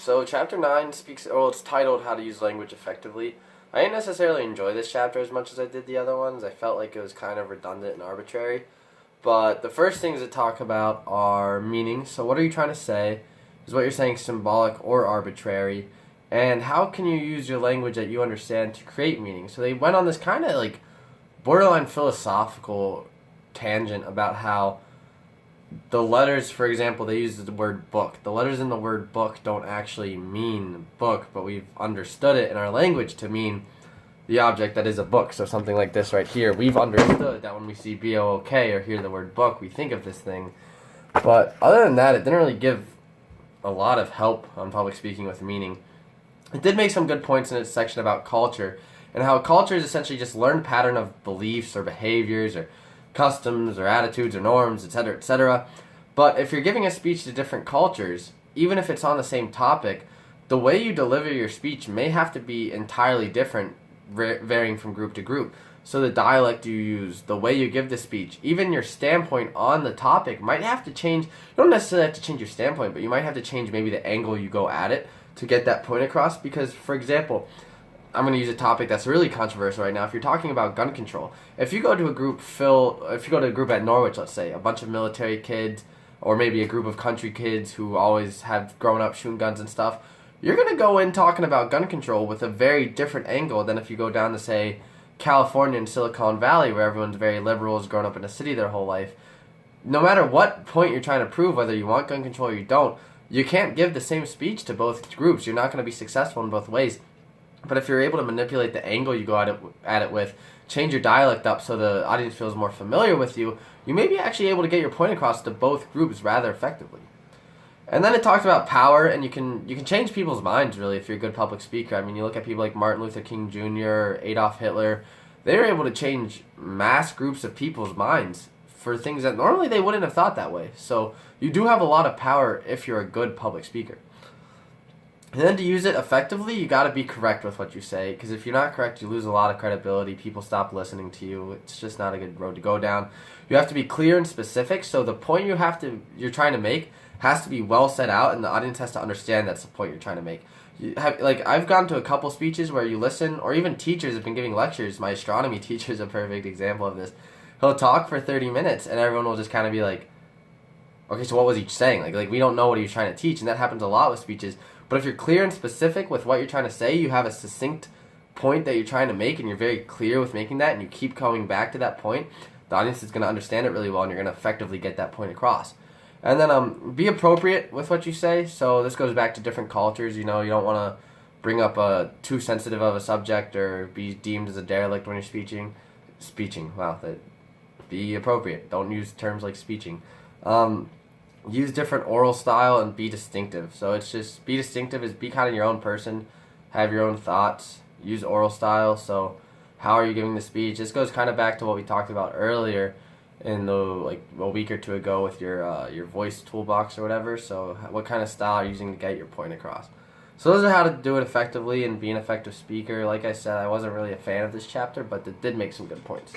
So chapter 9 speaks, well, it's titled How to Use Language Effectively. I didn't necessarily enjoy this chapter as much as I did the other ones. I felt like it was kind of redundant and arbitrary. But the first things it talk about are meaning. So what are you trying to say? Is what you're saying symbolic or arbitrary? And how can you use your language that you understand to create meaning? So they went on this kind of like borderline philosophical tangent about how the letters, for example, they use the word book. The letters in the word book don't actually mean book, but we've understood it in our language to mean the object that is a book. So something like this right here, we've understood that when we see B-O-O-K or hear the word book, we think of this thing. But other than that, it didn't really give a lot of help on public speaking with meaning. It did make some good points in its section about culture, and how culture is essentially just learned pattern of beliefs or behaviors or customs or attitudes or norms, etc., etc. But if you're giving a speech to different cultures, even if it's on the same topic, the way you deliver your speech may have to be entirely different, varying from group to group. So the dialect you use, the way you give the speech, even your standpoint on the topic might have to change. You don't necessarily have to change your standpoint, but you might have to change maybe the angle you go at it to get that point across. Because, for example, I'm going to use a topic that's really controversial right now. If you're talking about gun control, if you go to a group at Norwich, let's say, a bunch of military kids, or maybe a group of country kids who always have grown up shooting guns and stuff, you're going to go in talking about gun control with a very different angle than if you go down to, say, California and Silicon Valley, where everyone's very liberal, has grown up in a city their whole life. No matter what point you're trying to prove, whether you want gun control or you don't, you can't give the same speech to both groups. You're not going to be successful in both ways. But if you're able to manipulate the angle you go at it with, change your dialect up so the audience feels more familiar with you, you may be actually able to get your point across to both groups rather effectively. And then it talks about power, and you can change people's minds, really, if you're a good public speaker. I mean, you look at people like Martin Luther King Jr., Adolf Hitler. They were able to change mass groups of people's minds for things that normally they wouldn't have thought that way. So you do have a lot of power if you're a good public speaker. And then to use it effectively, you got to be correct with what you say, because if you're not correct, you lose a lot of credibility. People stop listening to you. It's just not a good road to go down. You have to be clear and specific, so the point you're trying to make has to be well set out, and the audience has to understand that's the point you're trying to make. I've gone to a couple speeches where you listen, or even teachers have been giving lectures. My astronomy teacher is a perfect example of this. He'll talk for 30 minutes, and everyone will just kind of be like, okay, so what was he saying? Like we don't know what he was trying to teach, and that happens a lot with speeches. But if you're clear and specific with what you're trying to say, you have a succinct point that you're trying to make, and you're very clear with making that, and you keep coming back to that point, the audience is going to understand it really well, and you're going to effectively get that point across. And then be appropriate with what you say. So this goes back to different cultures. You don't want to bring up too sensitive of a subject or be deemed as a derelict when you're speeching. Wow, be appropriate. Don't use terms like speeching. Use different oral style and be distinctive. So it's just be distinctive is be kind of your own person, have your own thoughts, use oral style. So how are you giving the speech? This goes kind of back to what we talked about earlier in a week or two ago with your voice toolbox or whatever. So what kind of style are you using to get your point across? So those are how to do it effectively and be an effective speaker. Like I said, I wasn't really a fan of this chapter, but it did make some good points.